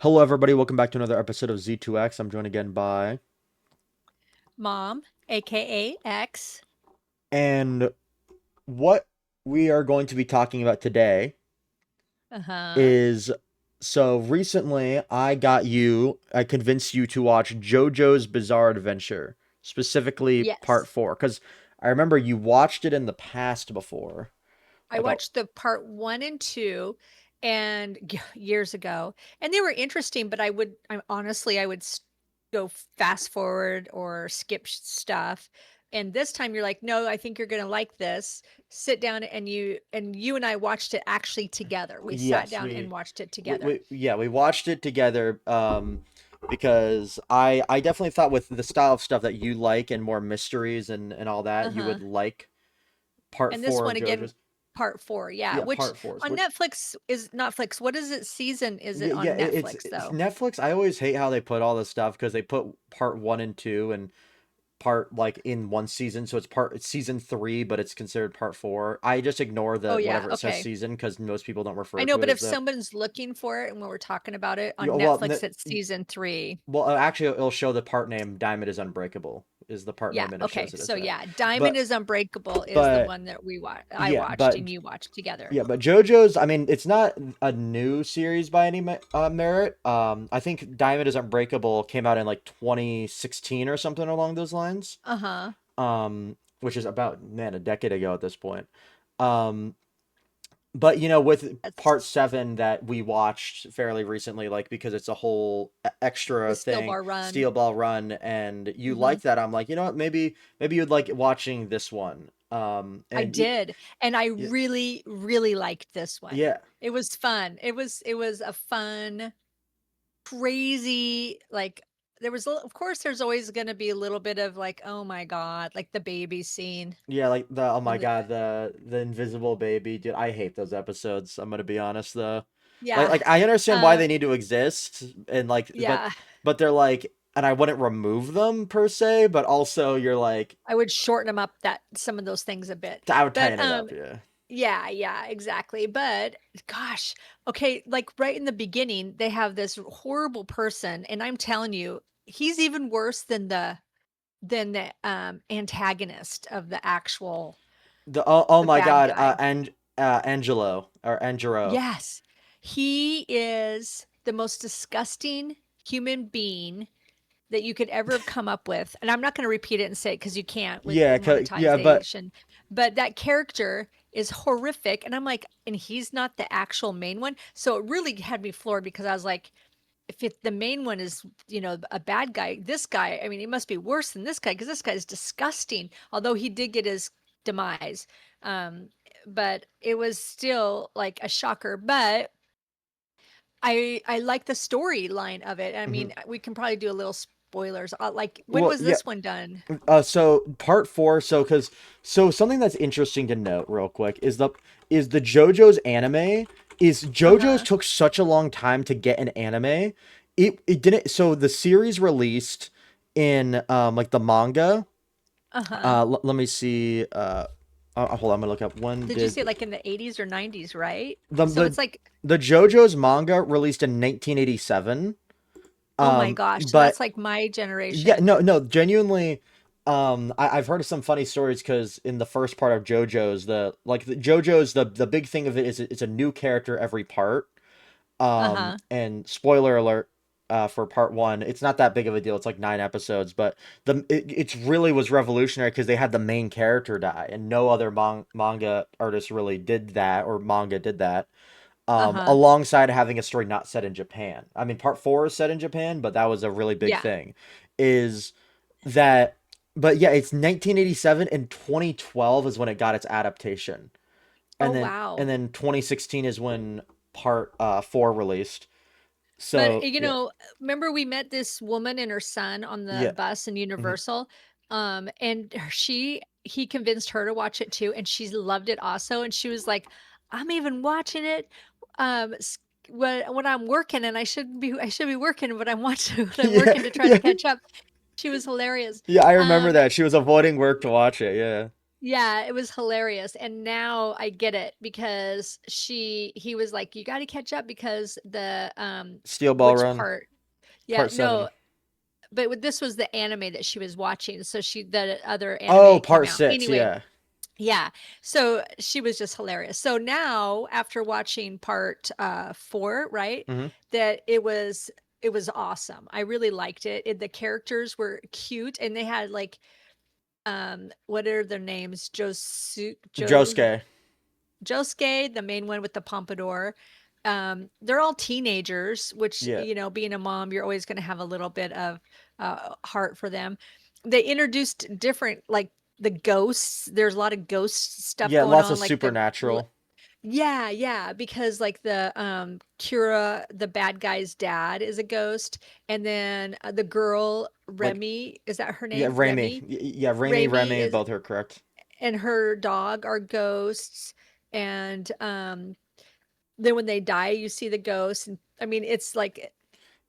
Hello, everybody. Welcome back to another episode of Z2X. I'm joined again by, Mom, aka X. and what we are going to be talking about today Uh-huh. is so recently I convinced you to watch JoJo's Bizarre Adventure, specifically part Yes. four, because I remember you watched it in the past before. I Like, watched the part one and two and years ago, and they were interesting, but I would go fast forward or skip stuff. And this time you're like, no, I think you're gonna like this. Sit down and you and I watched it actually together. We sat yes, down and watched it we, together. we yeah, we watched it together. Because I definitely thought with the style of stuff that you like and more mysteries and all that, you Uh-huh. would like part And this four one of again, JoJo's. part four, yeah, Yeah, which part fours. on Which Netflix is Netflix. What is it season is it yeah, on it's Netflix though? Netflix. I always hate how they put all this stuff because they put part one and two and part like in one season, so it's season three, but it's considered part four. I just ignore Oh the yeah, whatever it says okay. season because most people don't I refer know, to it but if as that. someone's looking for it and when we're talking about it You on well, Netflix, it's season three. actually, it'll show the part name "Diamond is Unbreakable" is the part Yeah, name, and it okay. shows it as So that. yeah, Diamond But is Unbreakable is the but one that I yeah, watched and but you watched together. Yeah, but JoJo's, I mean, it's not a new series by any merit. I think Diamond is Unbreakable came out in like 2016 or something along those lines. Uh-huh. Which is about, man, a decade ago at this point. Um, but with That's part seven that we watched fairly recently, like because it's a whole the extra Steel thing, Bar Run. Steel Ball Run, and you Hmm. like that, I'm like, you know what, maybe you'd like watching this one. I And did, and I yeah, really, really liked this one. yeah. It was fun. It was a fun crazy, like, of course, there's always gonna be a little bit of like, "Oh my god," like the baby scene Yeah, like the oh my and the God, the invisible baby, dude. I hate those episodes. I'm gonna be honest though. Like yeah, like I understand why uh, they need to exist and like yeah, but they're like and I wouldn't remove them per se, but also you're like I would shorten them up that some of those things a bit, I would but, tighten it up, yeah. yeah, yeah, exactly, but gosh, okay, like, right in the beginning, they have this horrible person, and I'm telling you, he's even worse than the, antagonist of the actual Oh the my bad God, guy. Angelo or Angelo. Yes. He is the most disgusting human being that you could ever have come up with. And I'm not going to repeat it and say it because you can't with Yeah, yeah, but monetization. But that character is horrific. And I'm like, and he's not the actual main one. So it really had me floored because I was like, the main one is, a bad guy, this guy, I mean, he must be worse than this guy because this guy is disgusting. Although he did get his demise. Um, but it was still like a shocker. But I like the storyline of it. I mhm. mean, we can probably do a little spoilers. Like, when Well, was yeah. this one done? So part four. So something that's interesting to note, real quick, is the JoJo's anime. Is JoJo's Uh-huh. took such a long time to get an anime. It didn't. So the series released in like the manga. Uh-huh. Let me see. Hold on. I'm gonna look up when Did you did say like in the 80s or 90s, right? the So the it's like, the JoJo's manga released in 1987. oh my gosh. So But that's like my Yeah, generation. no, genuinely, I've heard of some funny stories because in the first part of JoJo's, the big thing of it is it's a new character every part. Uh-huh. And spoiler alert, for part one, it's not that big of a deal. It's like 9 episodes, but it's really was revolutionary because they had the main character die, and no other manga artist really did that or manga did that. Uh-huh. Alongside having a story not set in Japan. I mean, part four is set in Japan, but that was a really big Yeah. thing. Is that, but yeah, it's 1987 and 2012 is when it got its adaptation, Oh and wow. then 2016 is when part four released. But So yeah, remember we met this woman and her son on the yeah, bus in mhm. Universal? And he convinced her to watch it too, and she loved it also. And she was like, I'm even watching it when I'm working, and I should be working, but I'm watching when I'm Yeah, working to try to yeah, catch up. She was hilarious. yeah. I remember Um, that she was avoiding work to watch it. Yeah, Yeah, it was hilarious. And now I get it because he was like, you got to catch up because Steel Ball which Run, part? Yeah, Part 7. no, but this was the anime that she was watching. So the other Oh, anime came Part out. 6, Anyway, yeah. yeah. So she was just hilarious. So now after watching part 4, right? Hmm. That it was awesome. I really liked it. The characters were cute and they had like what are their names? Josuke. Josuke, the main one with the pompadour. They're all teenagers, which, Yeah. you know, being a mom, you're always going to have a little bit of heart for them. They introduced different, like the ghosts. There's a lot of ghost stuff Yeah, going lots of on, like supernatural. yeah, yeah, because like the Kira, the bad guy's dad is a ghost, and then the girl Like, Remy, is that her yeah, name? Raimi. Remy? Yeah, Raimi, Remy Remy, is both are correct. and her dog are ghosts, and then when they die you see the ghosts, and I mean it's like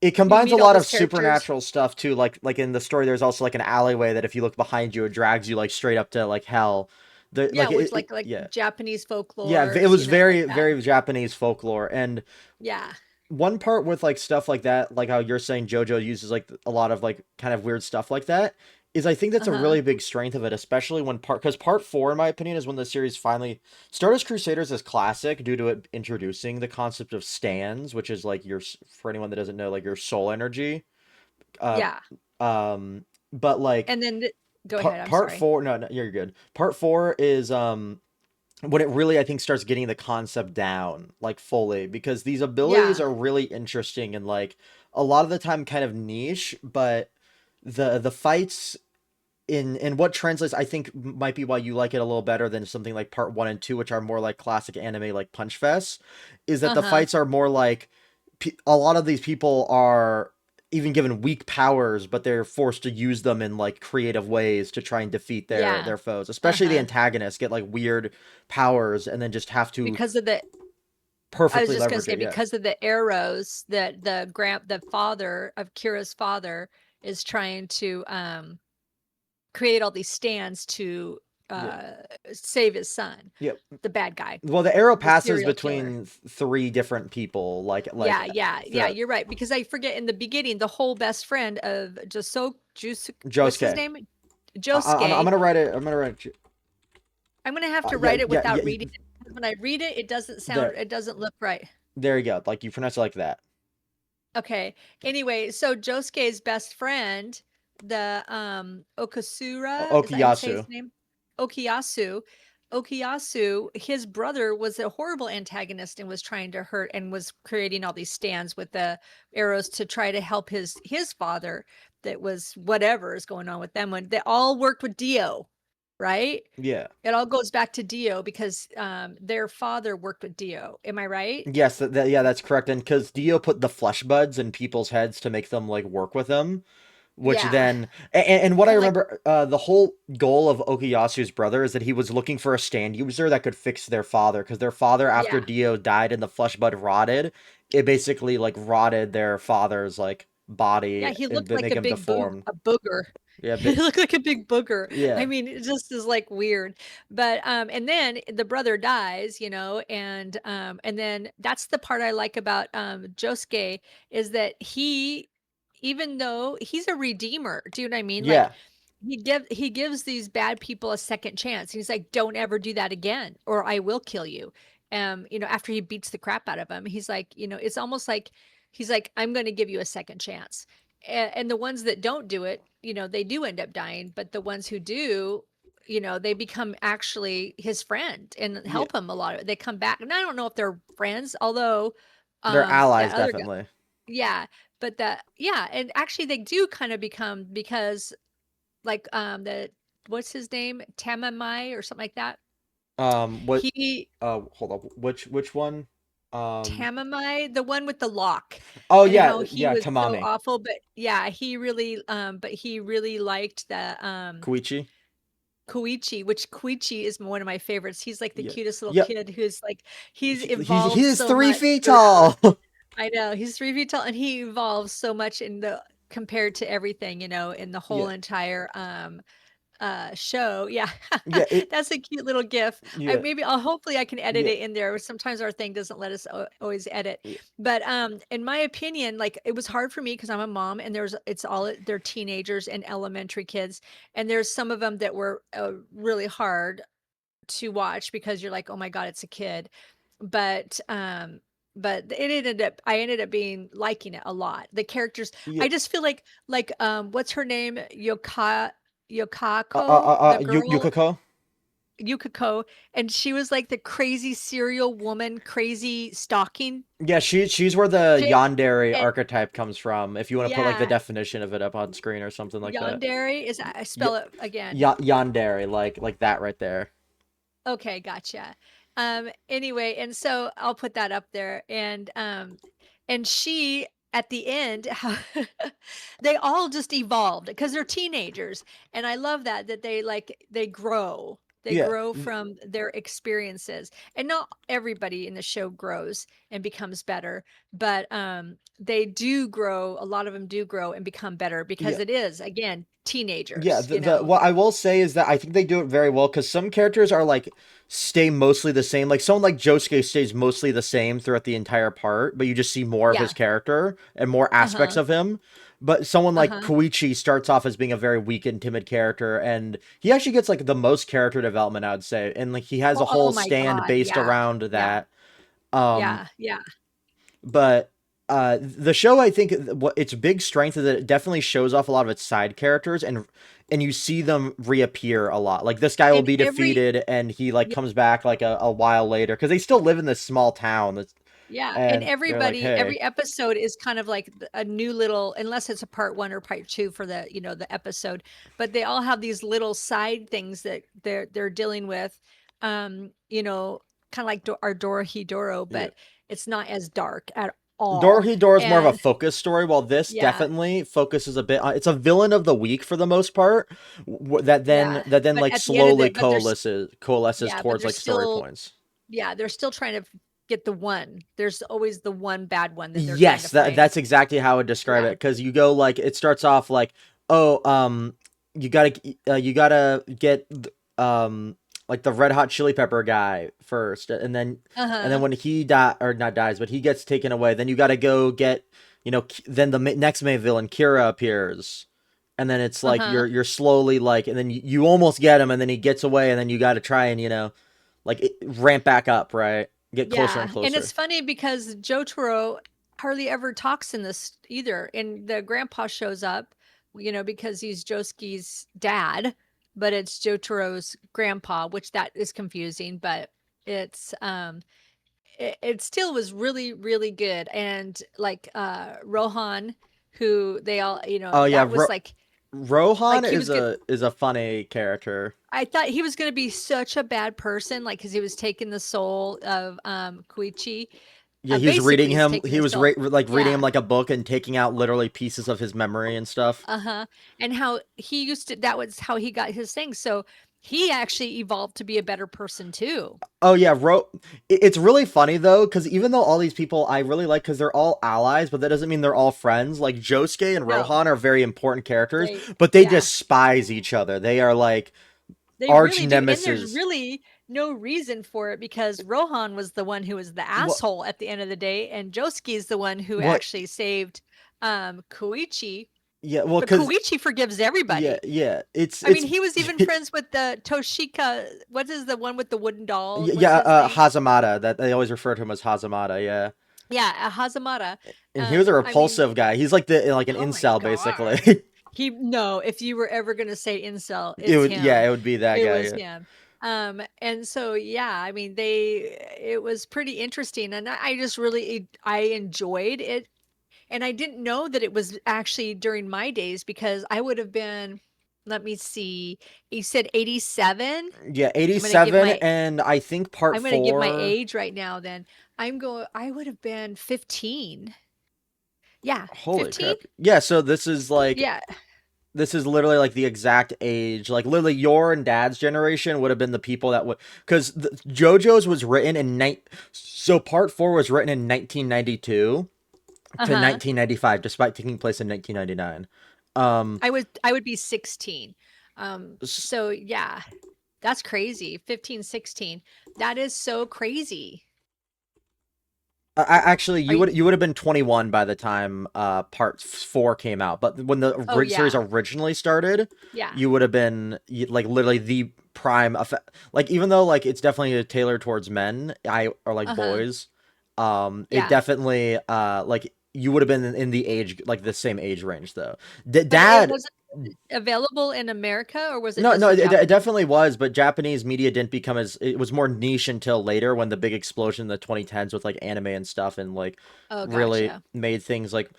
It you combines a meet all lot of these characters. supernatural stuff too. Like in the story, there's also like an alleyway that if you look behind you, it drags you like straight up to like hell. The Yeah, like which like yeah. Japanese Yeah, it folklores, was you know, like very, that. very Japanese folklore. And Yeah. one part with like stuff like that, like how you're saying JoJo uses like a lot of like kind of weird stuff like that, is I think that's a Uh-huh. really big strength of it, especially when because part 4, in my opinion, is when the series finally Stardust Crusaders is classic due to it introducing the concept of stands, which is like your for anyone that doesn't know, like your soul energy. Uh, Yeah. but like And then go ahead, I'm part sorry. 4, no, no, you're good. Part 4 is when it really I think starts getting the concept down like fully because these abilities Yeah. are really interesting and like a lot of the time kind of niche, but the fights in what translates I think might be why you like it a little better than something like part 1 and 2, which are more like classic anime like Punch Fest, is that the Uh-huh. fights are more like a lot of these people are even given weak powers, but they're forced to use them in like creative ways to try and defeat Yeah. their foes. Especially the Uh-huh. antagonists get like weird powers and then just have to Because of the I was perfectly just gonna leverage say it. Yeah, because of the arrows that the father of Kira's father is trying to create all these stands to yeah, uh save his son, yeah. the bad guy, Well, the arrow the passes serial killer. between three different people, Yeah, yeah, yeah, throughout you're right. Because I forget in the beginning, the whole best friend of what's his Josuke. name? Josuke. I'm gonna write it. I'm gonna write it. I'm gonna have to Yeah, write it yeah, without yeah. reading it. Because when I read it, There, it doesn't look right. there you go. Like you pronounce it like that. Okay. Anyway, so Josuke's best friend, the Okasura, is that how you say Okuyasu. his name? Okiyasu. Okiyasu, his brother was a horrible antagonist and was trying to hurt and was creating all these stands with the arrows to try to help his father that was whatever is going on with them when they all worked with Dio, right? Yeah. It all goes back to Dio because their father worked with Dio. Am I right? Yes, yeah, that's correct. And because Dio put the flesh buds in people's heads to make them like work with him, which Yeah. then and what I Kind of like remember, the whole goal of Okuyasu's brother is that he was looking for a stand user that could fix their father, because their father, after yeah. Dio died and the flesh bud rotted, it basically like rotted their father's like Yeah, body he and looked like make him deformed. a booger. Yeah, He looked like a big booger. I yeah, mean, it just is like weird. But and then the brother dies, you know, and then that's the part I like about Josuke is that he even though he's a redeemer, do you know what I mean? Like yeah, he gives these bad people a second chance. He's like, "Don't ever do that again, or I will kill you." You know, after he beats the crap out of him, he's like, you know, it's almost like he's like, "I'm going to give you a second chance." And the ones that don't do it, you know, they do end up dying. But the ones who do, you know, they become actually his friend and yeah. help him a lot. They come back, and I don't know if they're friends, although They're that allies other guy, definitely. yeah, but that yeah, and actually they do kind of become because like the what's his name, Tamamai or something like that. What? He Hold up. Which one? Um. Tamamai, the one with the lock, Oh and how yeah, he yeah. was so Tamami. awful, but yeah, he really but he really liked the Koichi. Koichi, which Koichi is one of my favorites. He's like the Yeah. cutest little Yep. kid who's like he's He evolved is so 3 much feet throughout. tall. I know he's 3 feet tall, and he evolves so much in the compared to everything, you know, in the whole Yeah. entire show. Yeah. Yeah, That's a cute little gif. yeah, Maybe I'll hopefully I can edit yeah, it in there. Sometimes our thing doesn't let us always edit. yeah, But in my opinion, like it was hard for me because I'm a mom and they're teenagers and elementary kids, and there's some of them that were really hard to watch because you're like, "Oh my God, it's a kid." But I ended up being liking it a lot. The characters, yeah. I just feel what's her name? Yokako, the girl, Yukiko. Yukiko, and she was like the crazy serial woman, crazy stalking Yeah, she's where the chick. yandere And archetype comes from. If you want to put like the yeah, definition of it up on screen or something like that. yandere is I Yeah, spell it again. yandere, like that right there. Okay, gotcha. Anyway, and so I'll put that up there. And she at the end, how they all just evolved because they're teenagers. And I love that they grow. They Yeah, grow from their experiences. And not everybody in the show grows and becomes better, but they do grow. A lot of them do grow and become better because yeah. it is, again, Yeah, teenagers, the what I will say is that I think they do it very well because some characters are like stay mostly the same. Like someone like Josuke stays mostly the same throughout the entire part, but you just see more of his Yeah. character and more aspects Uh-huh. of him. But someone like Uh-huh. Koichi starts off as being a very weak and timid character, and he actually gets like the most character development, I would say, and like he has a Oh whole my stand god, based yeah. around Yeah. that. Um, Yeah, yeah. but the show, I think what its big strength is that it definitely shows off a lot of its side characters, and you see them reappear a lot. Like this guy will And be every defeated and he like Yeah, comes back like a while later because they still live in this small town that's, yeah, and and they're like, hey, every episode is kind of like a new little, unless it's a part 1 or part 2 for the episode, but they all have these little side things that they're dealing with, kind of like our Dorohedoro, yeah. but it's not as dark at all. Dorohedoro is more of a And focus story, while this yeah, definitely focuses a bit on. It's a villain of the week for the most part, yeah, that then but like at the end of slowly the but coalesces but towards they're like story still points. yeah, they're still trying to get the one. There's always the one bad one that they're trying to Yes, find. that's exactly how I would describe it. Yeah. Because you go like it starts off like, oh, you gotta get like the Red Hot Chili Pepper guy first, and then Uh-huh. when he die or not dies, but he gets taken away, then you gotta go get then the next main villain Kira appears, and then it's like Uh-huh. you're slowly like, and then you almost get him, and then he gets away, and then you gotta try and ramp back up, right? Get closer and Yeah, and it's closer. funny because Jotaro hardly ever talks in this either. And the grandpa shows up, because he's Josuke's dad, but it's Jotaro's grandpa, which that is confusing, but it's it still was really, really good. And like Rohan, who they all, Oh yeah, that was Rohan like he was good. is a funny character. I thought he was going to be such a bad person, like because he was taking the soul of Koichi. Yeah, he was reading Basically, he's him. taking He the was soul. like reading him Yeah. like a book and taking out literally pieces of his memory and stuff. Uh-huh. And how he used to, that was how he got his thing. So he actually evolved to be a better person too. Oh yeah, It's really funny though because even though all these people I really like because they're all allies, but that doesn't mean they're all friends. Like Josuke and No, Rohan are very important characters, but they yeah, despise each other. They are like they arch really do. And there's nemesis. really no reason for it because Rohan was the one who was the What? asshole at the end of the day, and Josuke is the one who What? actually saved Koichi. Yeah. Well, But because Koichi forgives everybody. yeah. I mean, he was even It's friends with the Toshika. What is the one with the wooden doll? What's yeah. his name? Hazamada. That they always refer to him as Hazamada. Yeah. Yeah, Hazamada. And he was a I mean, repulsive guy. He's like the like an oh my incel God. basically. No, if you were ever gonna say incel, it's Yeah, him. it would be that It guy. was Yeah. him. And so yeah, I mean, it was pretty interesting, and I just really I enjoyed it, and I didn't know that it was actually during my days because I would have been, let me see, you said 87? Yeah, I'm gonna give 87 my and I think part I'm gonna give my 4. age right now then. I would have been 15. Yeah, Holy 15? crap. Yeah, so this is like Yeah. this is literally like the exact age. Like literally your and dad's generation would have been the people that would cuz JoJo's was written in so part 4 was written in 1992 to Uh-huh. 1995 despite taking place in 1999. Um I would be 16. So yeah, that's crazy. 15, 16. That is so crazy. Actually, Are you? you would have been 21 by the time part 4 came out. But when the Oh series yeah, originally started, yeah. you would have been like literally the prime like even though like it's definitely tailored towards men, I or like Uh-huh. boys, it Yeah. definitely like you would have been in the age like the same age range though. But it Dad wasn't available in America, or was it no, just no, in it Japanese? definitely was, but Japanese media didn't become as it was more niche until later when the big explosion in the 2010s with like anime and stuff and like Oh, really gotcha. made things like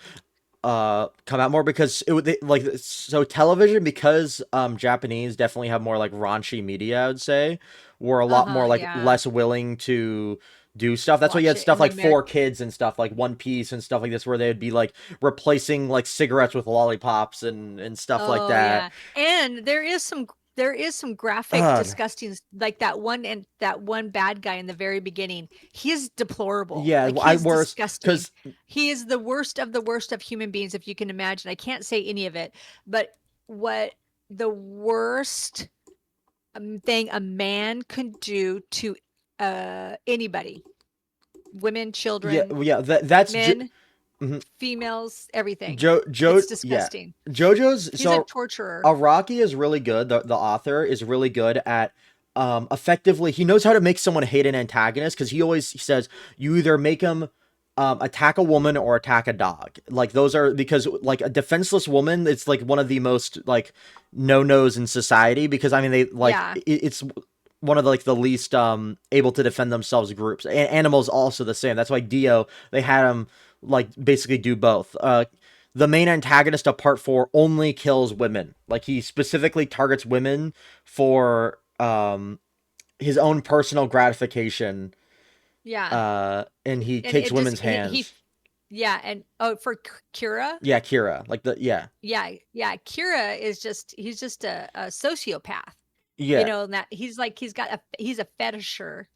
come out more because it would like so television because Japanese definitely have more like raunchy media I would say were a lot more Uh-huh. like Yeah. less willing to do stuff. That's why you Watch had it stuff in like America. Four Kids and stuff like One Piece and stuff like this where they would be like replacing like cigarettes with lollipops and stuff like Oh that. yeah. And there is some graphic Ugh. disgusting, like that one bad guy in the very beginning. He is deplorable. Yeah, Like he I is worse disgusting. because He is the worst of human beings, if you can imagine. I can't say any of it, but what the worst thing a man could do to anybody, women, yeah, children, yeah, that's men, mhm. females, everything. Joe, It's yeah, disgusting. JoJo's He's a so torturer. Araki is really good. The author is really good at effectively. He knows how to make someone hate an antagonist because he always says you either make him attack a woman or attack a dog. Like those are because like a defenseless woman, it's like one of the most like no nos in society because I mean they like Yeah. it's one of the, like the least able to defend themselves groups. Animals also the same. That's why Dio they had him like basically do both. The main antagonist of part 4 only kills women. Like he specifically targets women for his own personal gratification. Yeah. And he And takes it just women's he hands. yeah, and oh, for Kira? Yeah, Kira. Like the yeah. Yeah, yeah, Kira is just he's just a sociopath. You Yeah. know, and that he's a fetisher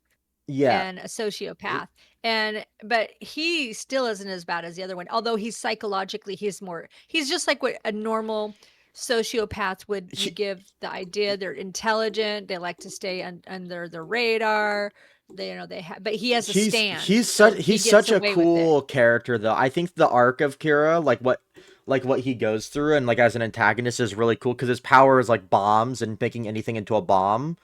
Yeah. and a sociopath. And but he still isn't as bad as the other one. Although he's psychologically he's just like what a normal sociopath would. You He, give the idea they're intelligent, they like to stay under the radar. They have, but he has a stand, so he he's gets such a away with it. cool character though. I think the arc of Kira, like what he goes through and like as an antagonist is really cool because his power is like bombs and making anything into a bomb.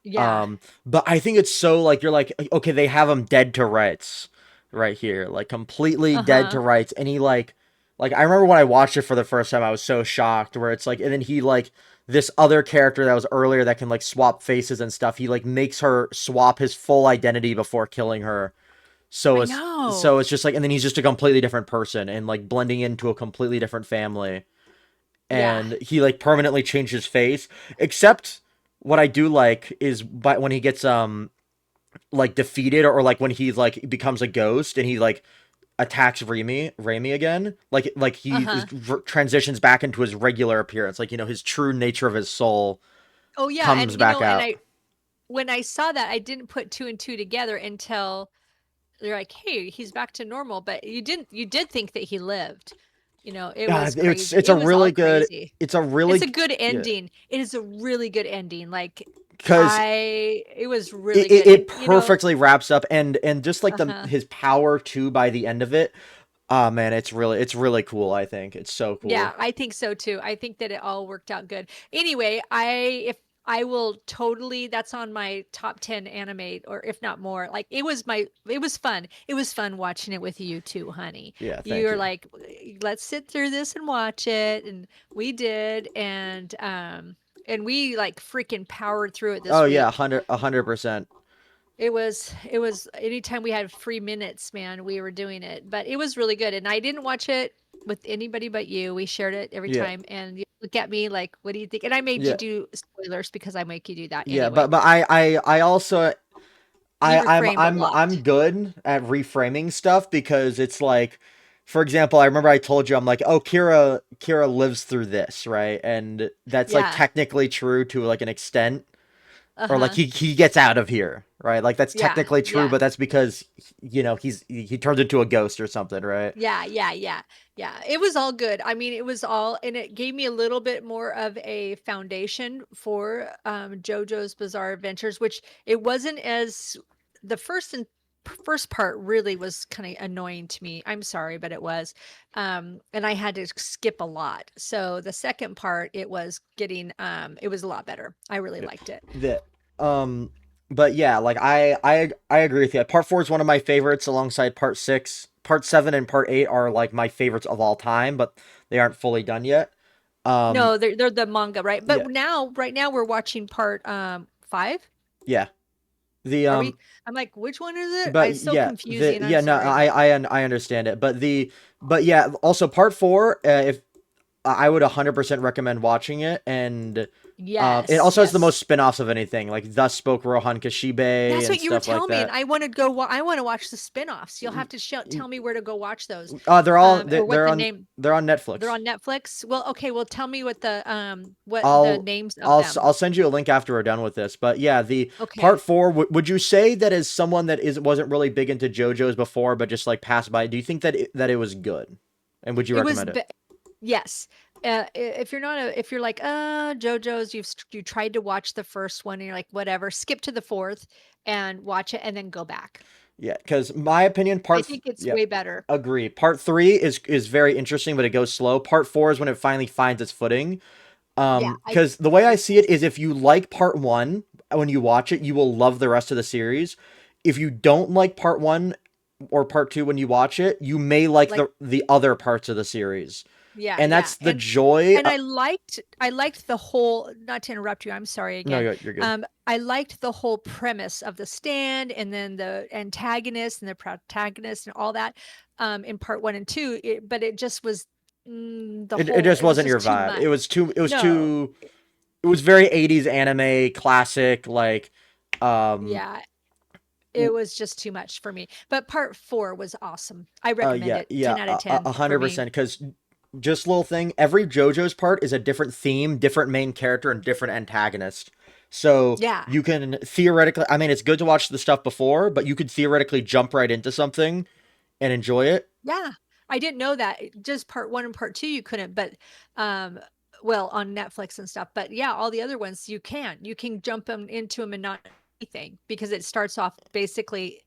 Yeah. But I think it's so like you're like okay, they have him dead to rights right here, like completely dead to Uh-huh. rights, and he like I remember when I watched it for the first time, I was so shocked where it's like, and then he like this other character that was earlier that can like swap faces and stuff, he like makes her swap his full identity before killing her. I know. So it's just like, and then he's just a completely different person and like blending into a completely different family Yeah. and he like permanently changed his face. Except what I do like is by when he gets like defeated or like when he like becomes a ghost and he like attacks Raimi again. Like he Uh-huh. transitions back into his regular appearance. Like you know his true nature of his soul Oh yeah, and comes back and out. I when I saw that, I didn't put two and two together until they're like, "Hey, he's back to normal." But you did think that he lived. It was crazy. It's It a was all really good. crazy. It's a It's really a good yeah ending. It is a really good ending. Like because it was really good. it And perfectly wraps up and just like the uh-huh. his power too by the end of it. Oh man, it's really cool. I think it's so Yeah, cool. I think so too. I think that it all worked out good. Anyway, I will totally that's on my top 10 anime, or if not more. Like it was fun. It was fun watching it with you too, honey. Yeah, You thank were you. like, let's sit through this and watch it, and we did, and we like freaking powered through it Oh this yeah, week. 100%. It was anytime we had free minutes, man, we were doing it. But it was really good. And I didn't watch it with anybody but you. We shared it every Yeah, time, and you look at me like, what do you think? And I made you yeah, do spoilers because I make you do that yeah. anyway. But I also You reframed a I'm lot. good at reframing stuff because it's like, for example, I remember I told you I'm like, oh, Kira lives through this, right? And that's like Yeah. technically true to like an extent. or like Uh-huh. he gets out of here, right? Like that's Yeah, technically true, yeah. but that's because he turns into a ghost or something, right? Yeah, yeah, yeah, yeah. It was all good. I mean, it was all, and it gave me a little bit more of a foundation for JoJo's Bizarre Adventures, which it wasn't as the first part really was kind of annoying to me. I'm sorry, but it was. And I had to skip a lot. So the second part, it was getting it was a lot better. I really Yeah. liked it. The um but yeah, like I agree with you. Part 4 is one of my favorites alongside part 6. Part 7 and part 8 are like my favorites of all time, but they aren't fully done yet. Um No, they're the manga, right? But yeah, now, right now, we're watching part 5. yeah. The Are we? I'm like, which one is it? but It's so yeah, confusing. I'm yeah, no, sorry, but I understand it. But yeah, also part 4, if I would 100% recommend watching it. And it yes, also has the yes. most spin-offs of anything, like Thus Spoke Rohan Kashibe That's and what you were stuff like telling me, and that. I want to go. I want to watch the spin-offs. You'll have to tell me where to go watch those, They're all or what the name. they're on They're Netflix. on Netflix. Well, okay. Well, tell me what the names of them. I'll send you a link after we're done with this. But yeah, the part Okay. 4. Would you say that as someone that wasn't really big into JoJo's before, but just like passed by? Do you think that that it was good? And would you It was recommend it? yes. If you're not if you're like, JoJo's, you tried to watch the first one and you're like, whatever, skip to the fourth and watch it and then go back. Yeah, because my opinion, I think it's yeah, way better. agree. Part 3 is very interesting, but it goes slow. Part 4 is when it finally finds its footing. Yeah, I Because the way I agree. see it is, if you like part 1 when you watch it, you will love the rest of the series. If you don't like part 1 or part 2 when you watch it, you may like Like, the other parts of the series. yeah, And yeah. that's the joy. I liked the whole, not to interrupt you, I'm sorry No, again. you're good. I liked the whole premise of the stand and then the antagonist and the protagonist and all that in part 1 and 2, but it just was It just it was wasn't just your too vibe. much. No. It was very 80s anime classic, like um Yeah, it was just too much for me. But part 4 was awesome. I recommend yeah, it. 10 out of 10 for me. 100%. Because just little thing, every JoJo's part is a different theme, different main character, and different antagonist. So Yeah. you can theoretically, I mean, it's good to watch the stuff before, but you could theoretically jump right into something and enjoy it. Yeah. I didn't know that. Just part 1 and part 2 you couldn't, but um well, on Netflix and stuff. But yeah, all the other ones you can. You can jump them into them and not anything because it starts off basically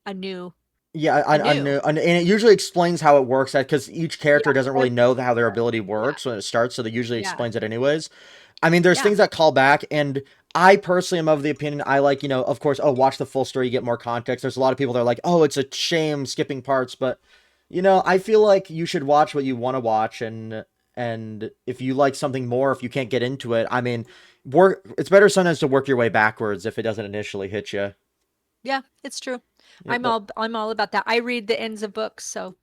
Yeah, I anew. knew, and it usually explains how it works. Because each character Yeah, doesn't really know how their ability yeah, works when it starts, so they usually yeah, explains it anyways. I mean, there's yeah, things that call back, and I personally am of the opinion, I like, of course, oh, watch the full story, you get more context. There's a lot of people that are like, oh, it's a shame skipping parts, but I feel like you should watch what you want to watch, and if you like something more, if you can't get into it, I mean, work. It's better sometimes to work your way backwards if it doesn't initially hit you. yeah, it's true. Yeah, but I'm all about that. I read the ends of books, so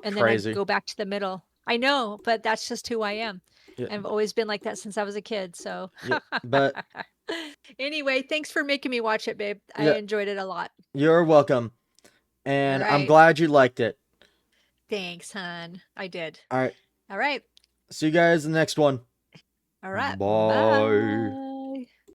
and then I crazy. go back to the middle. I know, but that's just who I am. Yeah, I've always been like that since I was a kid, so yeah, but anyway, thanks for making me watch it, babe. I yeah, enjoyed it a lot. you're welcome, All and I'm right. glad you liked it. Thanks, hon. I did. All right, All right. see you guys in the next one. All right. Bye. Bye.